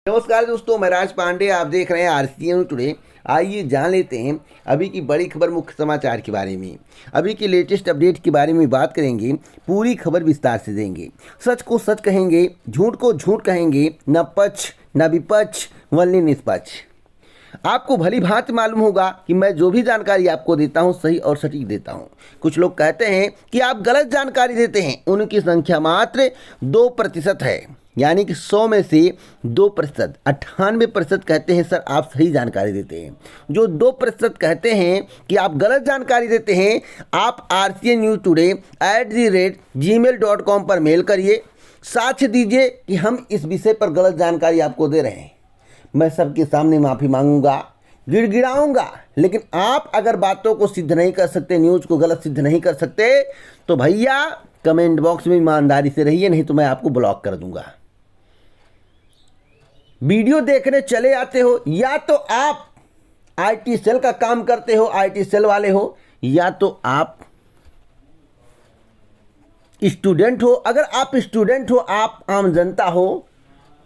नमस्कार दोस्तों, मैं राज पांडे। आप देख रहे हैं आरसीएन टुडे। आइए जान लेते हैं अभी की बड़ी खबर, मुख्य समाचार के बारे में। अभी की लेटेस्ट अपडेट के बारे में बात करेंगे, पूरी खबर विस्तार से देंगे। सच को सच कहेंगे, झूठ को झूठ कहेंगे, न पक्ष न विपक्ष वल्ली निष्पक्ष। आपको भली भांति मालूम होगा कि मैं जो भी जानकारी आपको देता हूं सही और सटीक देता हूं। कुछ लोग कहते हैं कि आप गलत जानकारी देते हैं। उनकी संख्या मात्र 2% है, यानी कि 100 में से 2%। 98% कहते हैं सर आप सही जानकारी देते हैं। जो 2% कहते हैं कि आप गलत जानकारी देते हैं, आप rcnewstoday@gmail.com पर मेल करिए, साक्ष्य दीजिए कि हम इस विषय पर गलत जानकारी आपको दे रहे हैं। मैं सबके सामने माफ़ी मांगूंगा, गिड़गिड़ाऊंगा, लेकिन आप अगर बातों को सिद्ध नहीं कर सकते, न्यूज़ को गलत सिद्ध नहीं कर सकते, तो भैया कमेंट बॉक्स में ईमानदारी से रहिए, नहीं तो मैं आपको ब्लॉक कर दूंगा। वीडियो देखने चले आते हो, या तो आप आईटी सेल का काम करते हो, आईटी सेल वाले हो, या तो आप स्टूडेंट हो। अगर आप स्टूडेंट हो, आप आम जनता हो,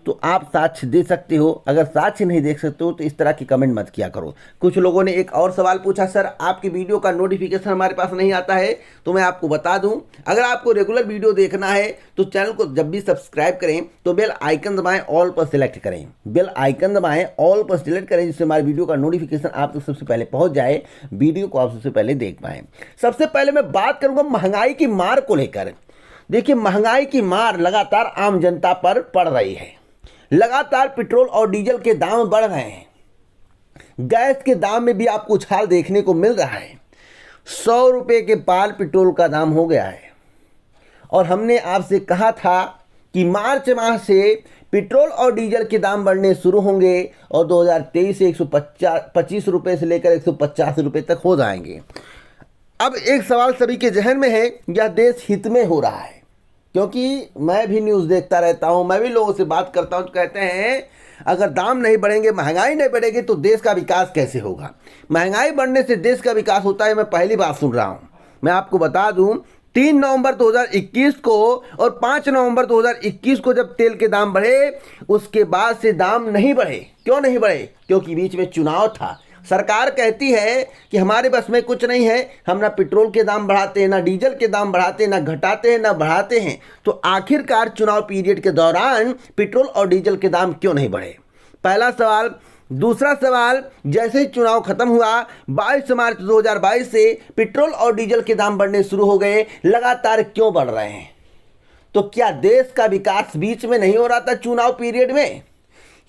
तो आप साक्ष्य दे सकते हो। अगर साक्ष्य नहीं देख सकते हो तो इस तरह की कमेंट मत किया करो। कुछ लोगों ने एक और सवाल पूछा, सर आपकी वीडियो का नोटिफिकेशन हमारे पास नहीं आता है। तो मैं आपको बता दूं, अगर आपको रेगुलर वीडियो देखना है तो चैनल को जब भी सब्सक्राइब करें तो बेल आइकन दबाएं, ऑल पर सिलेक्ट करें। बेल आइकन दबाएं, ऑल पर सिलेक्ट करें, जिससे हमारी वीडियो का नोटिफिकेशन आप तक सबसे पहले पहुँच जाए, वीडियो को आप सबसे पहले देख पाएँ। सबसे पहले मैं बात करूँगा महंगाई की मार को लेकर। देखिए, महंगाई की मार लगातार आम जनता पर पड़ रही है। लगातार पेट्रोल और डीजल के दाम बढ़ रहे हैं। गैस के दाम में भी आपको उछाल देखने को मिल रहा है। 100 रुपये के पार पेट्रोल का दाम हो गया है। और हमने आपसे कहा था कि मार्च माह से पेट्रोल और डीजल के दाम बढ़ने शुरू होंगे और 2023 से 125 रुपये से लेकर 150 रुपये तक हो जाएंगे। अब एक सवाल सभी के जहन में है, यह देश हित में हो रहा है? क्योंकि मैं भी न्यूज़ देखता रहता हूं, मैं भी लोगों से बात करता हूं, तो कहते हैं अगर दाम नहीं बढ़ेंगे, महंगाई नहीं बढ़ेगी तो देश का विकास कैसे होगा? महंगाई बढ़ने से देश का विकास होता है, मैं पहली बार सुन रहा हूं। मैं आपको बता दूं, 3 नवंबर 2021 को और 5 नवंबर 2021 को जब तेल के दाम बढ़े, उसके बाद से दाम नहीं बढ़े। क्यों नहीं बढ़े? क्योंकि बीच में चुनाव था। सरकार कहती है कि हमारे बस में कुछ नहीं है, हम ना पेट्रोल के दाम बढ़ाते हैं, ना डीजल के दाम बढ़ाते हैं, ना घटाते हैं, ना बढ़ाते हैं। तो आखिरकार चुनाव पीरियड के दौरान पेट्रोल और डीजल के दाम क्यों नहीं बढ़े? पहला सवाल। दूसरा सवाल, जैसे ही चुनाव खत्म हुआ 22 मार्च 2022 से पेट्रोल और डीजल के दाम बढ़ने शुरू हो गए। लगातार क्यों बढ़ रहे हैं? तो क्या देश का विकास बीच में नहीं हो रहा था चुनाव पीरियड में?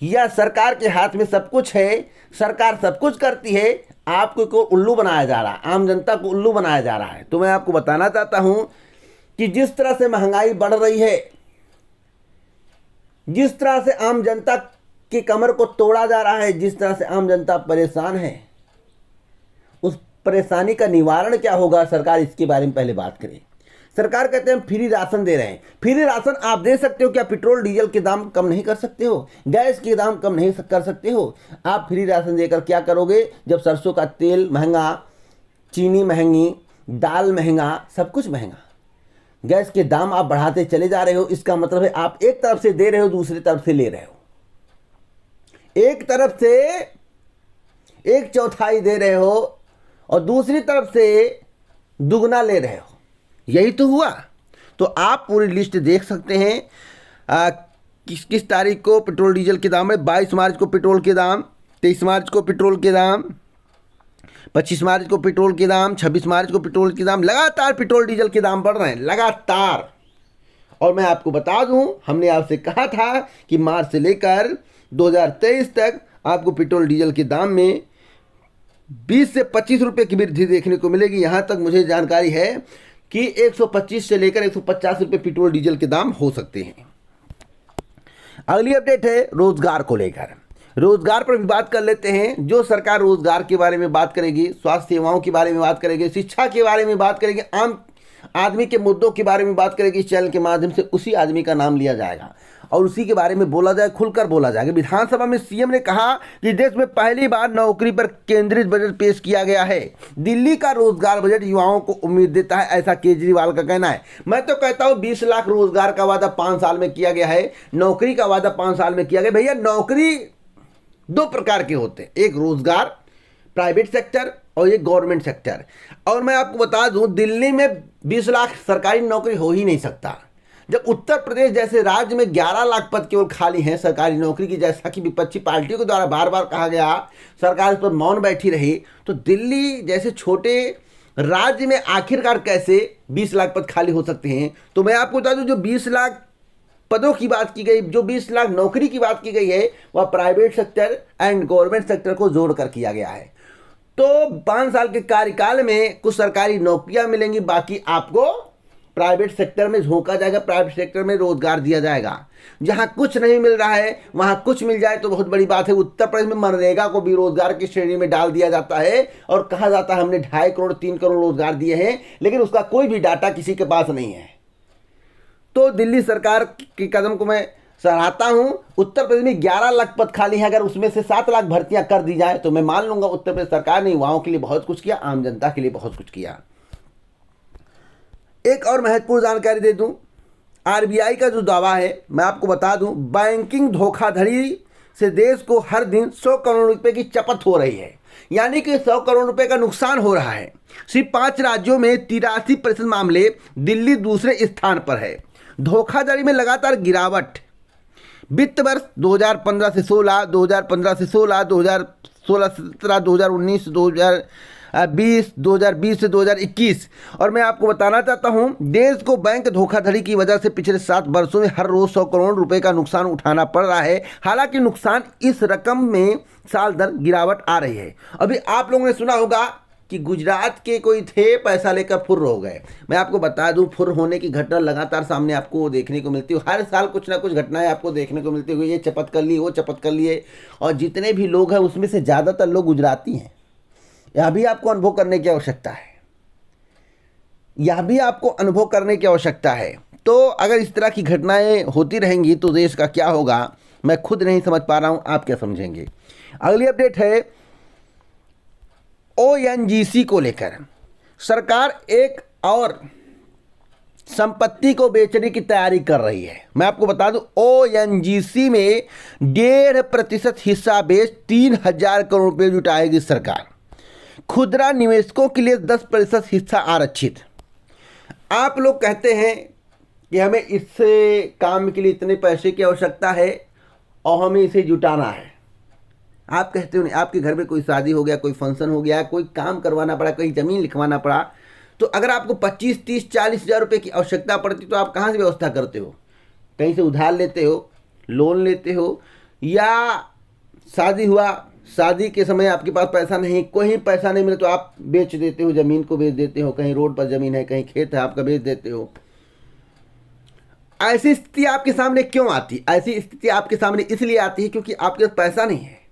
या सरकार के हाथ में सब कुछ है, सरकार सब कुछ करती है, आपको को उल्लू बनाया जा रहा है, आम जनता को उल्लू बनाया जा रहा है? तो मैं आपको बताना चाहता हूं कि जिस तरह से महंगाई बढ़ रही है, जिस तरह से आम जनता की कमर को तोड़ा जा रहा है, जिस तरह से आम जनता परेशान है, उस परेशानी का निवारण क्या होगा? सरकार इसके बारे में पहले बात करे। सरकार कहते हैं हम फ्री राशन दे रहे हैं। फ्री राशन आप दे सकते हो, क्या पेट्रोल डीजल के दाम कम नहीं कर सकते हो? गैस के दाम कम नहीं कर सकते हो? आप फ्री राशन देकर क्या करोगे जब सरसों का तेल महंगा, चीनी महंगी, दाल महंगा, सब कुछ महंगा, गैस के दाम आप बढ़ाते चले जा रहे हो? इसका मतलब है आप एक तरफ से दे रहे हो, दूसरी तरफ से ले रहे हो। एक तरफ से 1/4 दे रहे हो और दूसरी तरफ से दुगना ले रहे हो। यही तो हुआ। तो आप पूरी लिस्ट देख सकते हैं किस किस तारीख को पेट्रोल डीजल के दाम है। 22 मार्च को पेट्रोल के दाम, 23 मार्च को पेट्रोल के दाम, 25 मार्च को पेट्रोल के दाम, 26 मार्च को पेट्रोल के दाम। लगातार पेट्रोल डीजल के दाम बढ़ रहे हैं, लगातार। और मैं आपको बता दूं, हमने आपसे कहा था कि मार्च से लेकर 2023 तक आपको पेट्रोल डीजल के दाम में 20 से 25 रुपये की वृद्धि देखने को मिलेगी। यहाँ तक मुझे जानकारी है कि 125 से लेकर 150 रुपये पेट्रोल डीजल के दाम हो सकते हैं। अगली अपडेट है रोजगार को लेकर। रोजगार पर भी बात कर लेते हैं। जो सरकार रोजगार के बारे में बात करेगी, स्वास्थ्य सेवाओं के बारे में बात करेगी, शिक्षा के बारे में बात करेगी, आम आदमी के मुद्दों के बारे में बात करेगी, इस चैनल के माध्यम से उसी आदमी का नाम लिया जाएगा। और उसी के बारे में बोला जाए, खुलकर बोला जाएगा। विधानसभा में सीएम ने कहा कि देश में पहली बार नौकरी पर केंद्रित बजट पेश किया गया है। दिल्ली का रोजगार बजट युवाओं को उम्मीद देता है, ऐसा केजरीवाल का कहना है। मैं तो कहता हूं 20 लाख रोजगार का वादा 5 साल में किया गया है, नौकरी का वादा 5 साल में किया गया। भैया नौकरी 2 प्रकार के होते हैं, एक रोजगार प्राइवेट सेक्टर और एक गवर्नमेंट सेक्टर। और मैं आपको बता दूं दिल्ली में 20 लाख सरकारी नौकरी हो ही नहीं सकता। जब उत्तर प्रदेश जैसे राज्य में 11 लाख पद केवल खाली हैं सरकारी नौकरी की, जैसा कि विपक्षी पार्टियों के द्वारा बार बार कहा गया, सरकार इस पर मौन बैठी रही, तो दिल्ली जैसे छोटे राज्य में आखिरकार कैसे 20 लाख पद खाली हो सकते हैं। तो मैं आपको बता दूं जो 20 लाख पदों की बात की गई, जो 20 लाख नौकरी की बात की गई है, वह private sector and government sector को जोड़कर किया गया है। तो 5 साल के कार्यकाल में कुछ सरकारी नौकरियां मिलेंगी, बाकी आपको प्राइवेट सेक्टर में झोंका जाएगा, प्राइवेट सेक्टर में रोजगार दिया जाएगा। जहां कुछ नहीं मिल रहा है वहां कुछ मिल जाए तो बहुत बड़ी बात है। उत्तर प्रदेश में मनरेगा को भी रोजगार की श्रेणी में डाल दिया जाता है और कहा जाता है हमने 2.5 करोड़ 3 करोड़ रोजगार दिए हैं, लेकिन उसका कोई भी डाटा किसी के पास नहीं है। तो दिल्ली सरकार के कदम को मैं सराहता हूं। उत्तर प्रदेश में 11 लाख पद खाली है, अगर उसमें से 7 लाख भर्तियां कर दी जाए तो मैं मान लूंगा उत्तर प्रदेश सरकार ने युवाओं के लिए बहुत कुछ किया, आम जनता के लिए बहुत कुछ किया। एक और महत्वपूर्ण जानकारी दे दूं, आरबीआई का जो दावा है मैं आपको बता दूं, बैंकिंग धोखाधड़ी से देश को हर दिन 100 करोड़ रुपए की चपत हो रही है, यानी कि 100 करोड़ रुपए का नुकसान हो रहा है। सिर्फ 5 राज्यों में 83% मामले, दिल्ली दूसरे स्थान पर है। धोखाधड़ी में लगातार गिरावट। वित्त वर्ष 2015 से 16, 2015 से 16, 2016 से 17, 2019, 2020 से 2021। और मैं आपको बताना चाहता हूं देश को बैंक धोखाधड़ी की वजह से पिछले 7 वर्षों में हर रोज 100 करोड़ रुपए का नुकसान उठाना पड़ रहा है। हालांकि नुकसान इस रकम में साल दर गिरावट आ रही है। अभी आप लोगों ने सुना होगा कि गुजरात के कोई थे, पैसा लेकर फुर्र हो गए। मैं आपको बता दूं फुर्र होने की घटना लगातार सामने आपको देखने को मिलती है। हर साल कुछ ना कुछ घटनाएं आपको देखने को मिलती है, ये चपत कर ली, वो चपत कर लिए। और जितने भी लोग हैं उसमें से ज़्यादातर लोग गुजराती हैं। यह भी आपको अनुभव करने की आवश्यकता है, यह भी आपको अनुभव करने की आवश्यकता है। तो अगर इस तरह की घटनाएं होती रहेंगी तो देश का क्या होगा, मैं खुद नहीं समझ पा रहा हूं, आप क्या समझेंगे। अगली अपडेट है ओएनजीसी को लेकर। सरकार एक और संपत्ति को बेचने की तैयारी कर रही है। मैं आपको बता दूं ओएनजीसी में 1.5% हिस्सा बेच 3,000 करोड़ रुपये जुटाएगी सरकार। खुदरा निवेशकों के लिए 10% हिस्सा आरक्षित। आप लोग कहते हैं कि हमें इससे काम के लिए इतने पैसे की आवश्यकता है और हमें इसे जुटाना है। आप कहते हो नहीं, आपके घर में कोई शादी हो गया, कोई फंक्शन हो गया, कोई काम करवाना पड़ा, कोई ज़मीन लिखवाना पड़ा, तो अगर आपको 25, 30, 40 हज़ार रुपये की आवश्यकता पड़ती तो आप कहाँ से व्यवस्था करते हो? कहीं से उधार लेते हो, लोन लेते हो, या शादी हुआ, शादी के समय आपके पास पैसा नहीं, कोई पैसा नहीं मिले तो आप बेच देते हो, ज़मीन को बेच देते हो। कहीं रोड पर ज़मीन है, कहीं खेत है, आपका बेच देते हो। ऐसी स्थिति आपके सामने क्यों आती? ऐसी स्थिति आपके सामने इसलिए आती है क्योंकि आपके पास पैसा नहीं है।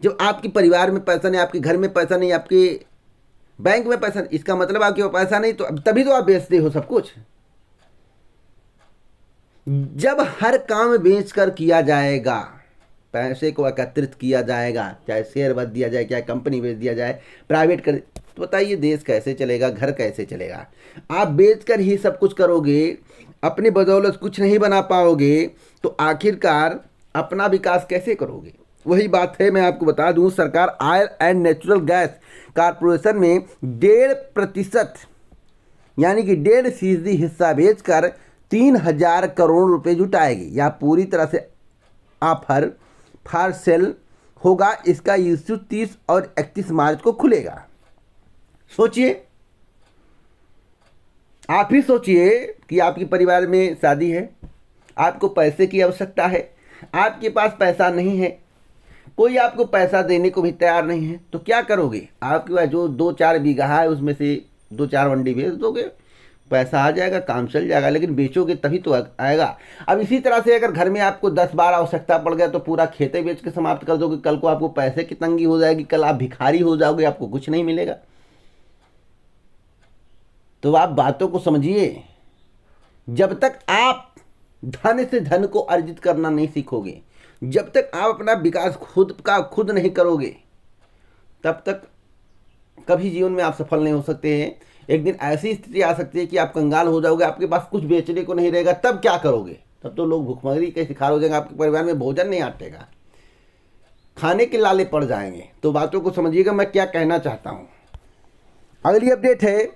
जब आपके परिवार में पैसा नहीं, आपके घर में पैसा नहीं, आपके बैंक में पैसा नहीं, इसका मतलब आपके पास पैसा नहीं, तो तभी तो आप बेचते हो सब कुछ। जब हर काम बेचकर किया जाएगा, पैसे को एकत्रित किया जाएगा, चाहे शेयर बेच दिया जाए, चाहे कंपनी बेच दिया जाए, प्राइवेट कर, तो बताइए देश कैसे चलेगा, घर कैसे चलेगा? आप बेचकर ही सब कुछ करोगे, अपनी बदौलत कुछ नहीं बना पाओगे, तो आखिरकार अपना विकास कैसे करोगे? वही बात है। मैं आपको बता दूं सरकार oil and natural gas corporation में 1.5% यानी कि 1.5% हिस्सा बेचकर 3,000 करोड़ रुपए जुटाएगी। यह पूरी तरह से ऑफर फॉर सेल होगा। इसका इश्यू 30 और 31 मार्च को खुलेगा। सोचिए, आप ही सोचिए कि आपके परिवार में शादी है, आपको पैसे की आवश्यकता है, आपके पास पैसा नहीं है, कोई आपको पैसा देने को भी तैयार नहीं है, तो क्या करोगे? आपके पास जो 2-4 बीघा है उसमें से 2-4 मंडी बेच दोगे, पैसा आ जाएगा, काम चल जाएगा। लेकिन बेचोगे तभी तो आएगा। अब इसी तरह से अगर घर में आपको 10-12 आवश्यकता पड़ गया तो पूरा खेते बेच के समाप्त कर दोगे। कल को आपको पैसे की तंगी हो जाएगी, कल आप भिखारी हो जाओगे, आपको कुछ नहीं मिलेगा। तो आप बातों को समझिए। जब तक आप धन से धन को अर्जित करना नहीं सीखोगे, जब तक आप अपना विकास खुद नहीं करोगे, तब तक कभी जीवन में आप सफल नहीं हो सकते हैं। एक दिन ऐसी स्थिति आ सकती है कि आप कंगाल हो जाओगे, आपके पास कुछ बेचने को नहीं रहेगा, तब क्या करोगे? तब तो लोग भुखमरी के शिकार हो जाएंगे, आपके परिवार में भोजन नहीं आटेगा, खाने के लाले पड़ जाएंगे। तो बातों को समझिएगा मैं क्या कहना चाहता हूँ। अगली अपडेट है,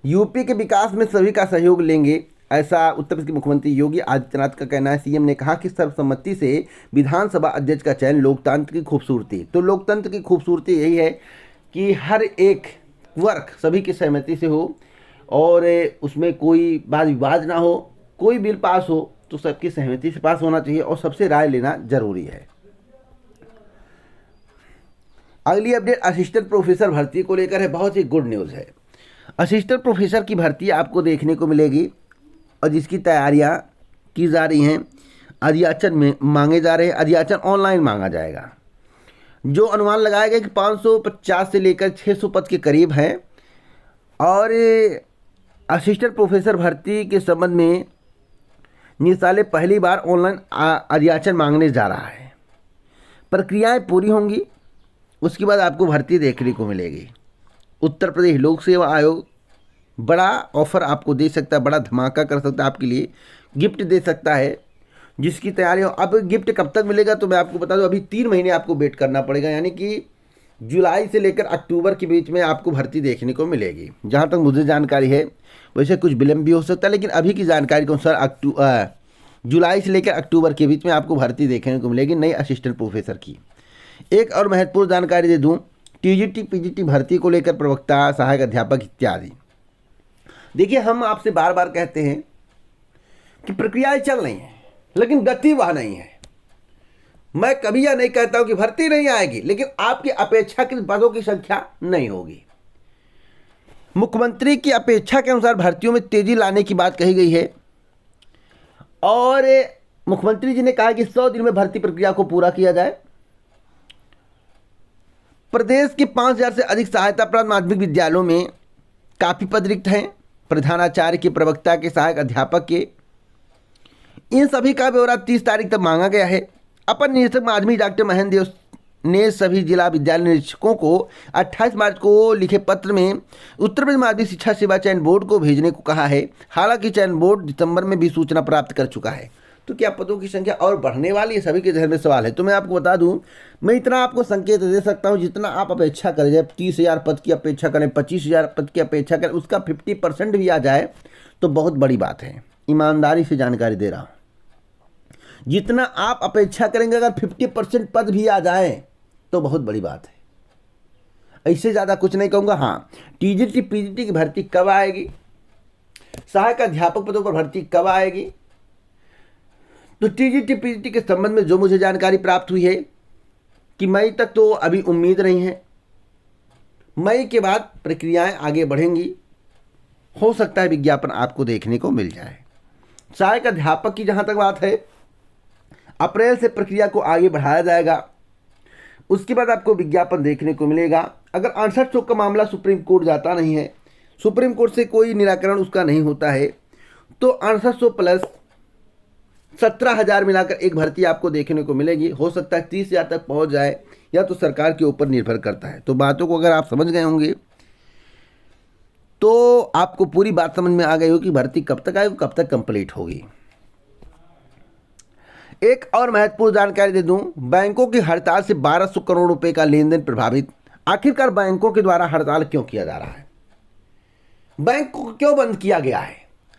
यूपी के विकास में सभी का सहयोग लेंगे, ऐसा उत्तर प्रदेश के मुख्यमंत्री योगी आदित्यनाथ का कहना है। सीएम ने कहा कि सर्वसम्मति से विधानसभा अध्यक्ष का चयन लोकतंत्र की खूबसूरती। तो लोकतंत्र की खूबसूरती यही है कि हर एक वर्ग सभी की सहमति से हो और उसमें कोई वाद विवाद ना हो। कोई बिल पास हो तो सबकी सहमति से पास होना चाहिए और सबसे राय लेना जरूरी है। अगली अपडेट असिस्टेंट प्रोफेसर भर्ती को लेकर है, बहुत ही गुड न्यूज़ है। असिस्टेंट प्रोफेसर की भर्ती आपको देखने को मिलेगी और जिसकी तैयारियां की जा रही हैं, अध्याचन में मांगे जा रहे हैं। अध्याचन ऑनलाइन मांगा जाएगा। जो अनुमान लगाया गया कि 550 से लेकर 600 पद के करीब हैं और असिस्टेंट प्रोफेसर भर्ती के संबंध में निदेशालय पहली बार ऑनलाइन अध्याचन मांगने जा रहा है। प्रक्रियाएं पूरी होंगी, उसके बाद आपको भर्ती देखने को मिलेगी। उत्तर प्रदेश लोक सेवा आयोग बड़ा ऑफर आपको दे सकता है, बड़ा धमाका कर सकता है, आपके लिए गिफ्ट दे सकता है जिसकी तैयारी हो। अब गिफ्ट कब तक मिलेगा तो मैं आपको बता दूं, अभी 3 महीने आपको वेट करना पड़ेगा, यानी कि जुलाई से लेकर अक्टूबर के बीच में आपको भर्ती देखने को मिलेगी। जहां तक मुझे जानकारी है, वैसे कुछ विलम्ब भी हो सकता है, लेकिन अभी की जानकारी के अनुसार जुलाई से लेकर अक्टूबर के बीच में आपको भर्ती देखने को मिलेगी नई असिस्टेंट प्रोफेसर की। एक और महत्वपूर्ण जानकारी दे दूँ, टीजीटी पीजीटी भर्ती को लेकर प्रवक्ता, सहायक अध्यापक इत्यादि। देखिए, हम आपसे बार बार कहते हैं कि प्रक्रियाएं चल रही हैं लेकिन गति वह नहीं है। मैं कभी यह नहीं कहता हूं कि भर्ती नहीं आएगी, लेकिन आपकी अपेक्षाकृत पदों की संख्या नहीं होगी। मुख्यमंत्री की अपेक्षा के अनुसार भर्तियों में तेजी लाने की बात कही गई है और मुख्यमंत्री जी ने कहा कि 100 दिन में भर्ती प्रक्रिया को पूरा किया जाए। प्रदेश के 5000 से अधिक सहायता प्राप्त माध्यमिक विद्यालयों में काफी पद रिक्त हैं। प्रधानाचार्य के, प्रवक्ता के, सहायक अध्यापक के, इन सभी का ब्यौरा 30 तारीख तक मांगा गया है। अपर निदेशक माध्यमिक डॉक्टर महेंद्र देव ने सभी जिला विद्यालय निरीक्षकों को 28 मार्च को लिखे पत्र में उत्तर प्रदेश माध्यमिक शिक्षा सेवा चयन बोर्ड को भेजने को कहा है। हालांकि चयन बोर्ड दिसंबर में भी सूचना प्राप्त कर चुका है। तो क्या पदों की संख्या और बढ़ने वाली है? सभी के जहन में सवाल है। तो मैं आपको बता दूं, मैं इतना आपको संकेत दे सकता हूं, जितना आप अपेक्षा करें, जब 30,000 पद की अपेक्षा करें, 25,000 पद की अपेक्षा करें, उसका 50% भी आ जाए तो बहुत बड़ी बात है। ईमानदारी से जानकारी दे रहा हूं, जितना आप अपेक्षा करेंगे, अगर 50% पद भी आ जाए तो बहुत बड़ी बात है। इससे ज़्यादा कुछ नहीं कहूँगा। हाँ, टीजीटी पीजीटी की भर्ती कब आएगी, सहायक अध्यापक पदों पर भर्ती कब आएगी? तो टीजीटी पीजीटी के संबंध में जो मुझे जानकारी प्राप्त हुई है कि मई तक तो अभी उम्मीद नहीं है। मई के बाद प्रक्रियाएं आगे बढ़ेंगी, हो सकता है विज्ञापन आपको देखने को मिल जाए। सहायक अध्यापक की जहां तक बात है, अप्रैल से प्रक्रिया को आगे बढ़ाया जाएगा, उसके बाद आपको विज्ञापन देखने को मिलेगा। अगर 6800 का मामला सुप्रीम कोर्ट जाता नहीं है, सुप्रीम कोर्ट से कोई निराकरण उसका नहीं होता है, तो 6800 प्लस 17,000 मिलाकर एक भर्ती आपको देखने को मिलेगी। हो सकता है 30,000 तक पहुंच जाए, या तो सरकार के ऊपर निर्भर करता है। तो बातों को अगर आप समझ गए होंगे तो आपको पूरी बात समझ में आ गई हो कि भर्ती कब तक आएगी, कब तक कंप्लीट होगी। एक और महत्वपूर्ण जानकारी दे दूं, बैंकों की हड़ताल से 1200 करोड़ रुपए का लेन देन प्रभावित। आखिरकार बैंकों के द्वारा हड़ताल क्यों किया जा रहा है, बैंक को क्यों बंद किया गया है?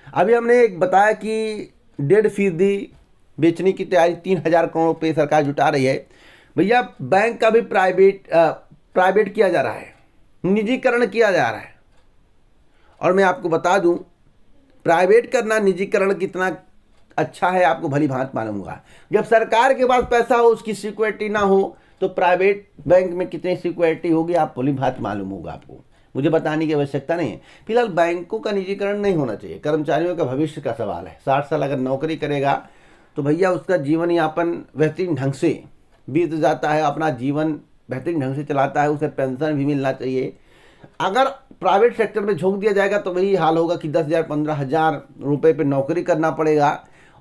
अभी हमने एक बताया कि 1.5% बेचने की तैयारी, 3,000 करोड़ रुपये सरकार जुटा रही है। भैया, बैंक का भी प्राइवेट किया जा रहा है, निजीकरण किया जा रहा है। और मैं आपको बता दूं, प्राइवेट करना, निजीकरण कितना अच्छा है आपको भली भांति मालूम होगा। जब सरकार के पास पैसा हो, उसकी सिक्योरिटी ना हो, तो प्राइवेट बैंक में कितनी सिक्योरिटी होगी आप भली भांति मालूम होगा। आपको मुझे बताने की आवश्यकता नहीं है। फिलहाल बैंकों का निजीकरण नहीं होना चाहिए। कर्मचारियों का भविष्य का सवाल है। 60 साल अगर नौकरी करेगा तो भैया उसका जीवन यापन बेहतरीन ढंग से बीत जाता है, अपना जीवन बेहतरीन ढंग से चलाता है, उसे पेंशन भी मिलना चाहिए। अगर प्राइवेट सेक्टर में झोंक दिया जाएगा तो वही हाल होगा कि 10,000 15,000 रुपये पर नौकरी करना पड़ेगा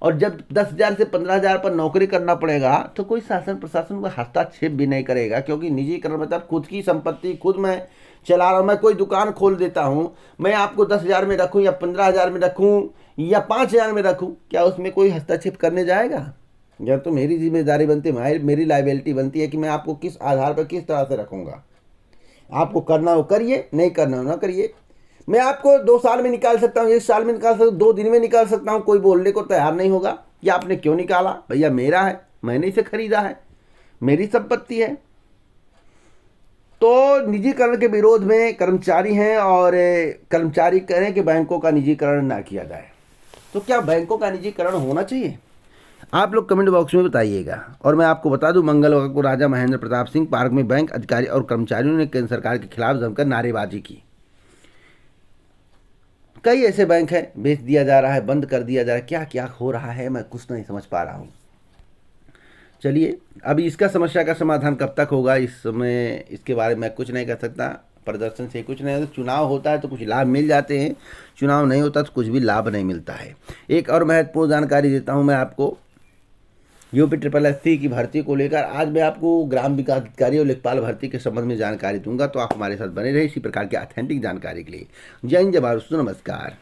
और जब 10,000 से 15,000 पर नौकरी करना पड़ेगा तो कोई शासन प्रशासन का हस्तक्षेप भी नहीं करेगा, क्योंकि निजीकरण मतलब खुद की संपत्ति खुद मैं चला रहा हूँ। मैं कोई दुकान खोल देता हूँ, मैं आपको 10,000 में रखूँ या 15,000 में रखूँ या 5,000 में रखूँ, क्या उसमें कोई हस्तक्षेप करने जाएगा? या तो मेरी जिम्मेदारी बनती है, मेरी लाइबिलिटी बनती है कि मैं आपको किस आधार पर किस तरह से रखूँगा। आपको करना हो करिए, नहीं करना हो ना करिए। मैं आपको 2 साल में निकाल सकता हूँ, 1 साल में निकाल सकता हूँ, 2 दिन में निकाल सकता हूँ, कोई बोलने को तैयार नहीं होगा कि आपने क्यों निकाला। भैया मेरा है, मैंने इसे खरीदा है, मेरी संपत्ति है। तो निजीकरण के विरोध में कर्मचारी हैं और कर्मचारी कह रहे हैं कि बैंकों का निजीकरण ना किया जाए। तो क्या बैंकों का निजीकरण होना चाहिए? आप लोग कमेंट बॉक्स में बताइएगा। और मैं आपको बता दूं, मंगलवार को राजा महेंद्र प्रताप सिंह पार्क में बैंक अधिकारी और कर्मचारियों ने केंद्र सरकार के खिलाफ जमकर नारेबाजी की। कई ऐसे बैंक हैं, बेच दिया जा रहा है, बंद कर दिया जा रहा है, क्या क्या हो रहा है मैं कुछ नहीं समझ पा रहा हूँ। चलिए, अभी इसका समस्या का समाधान कब तक होगा इस समय इसके बारे में मैं कुछ नहीं कर सकता। प्रदर्शन से कुछ नहीं होता। चुनाव होता है तो कुछ लाभ मिल जाते हैं, चुनाव नहीं होता तो कुछ भी लाभ नहीं मिलता है। एक और महत्वपूर्ण जानकारी देता हूँ मैं आपको, यूपी SSSC की भर्ती को लेकर आज मैं आपको ग्राम विकास अधिकारी और लेखपाल भर्ती के संबंध में जानकारी दूंगा। तो आप हमारे साथ बने रहे इसी प्रकार की ऑथेंटिक जानकारी के लिए। जय हिंद, जय भारत, नमस्कार।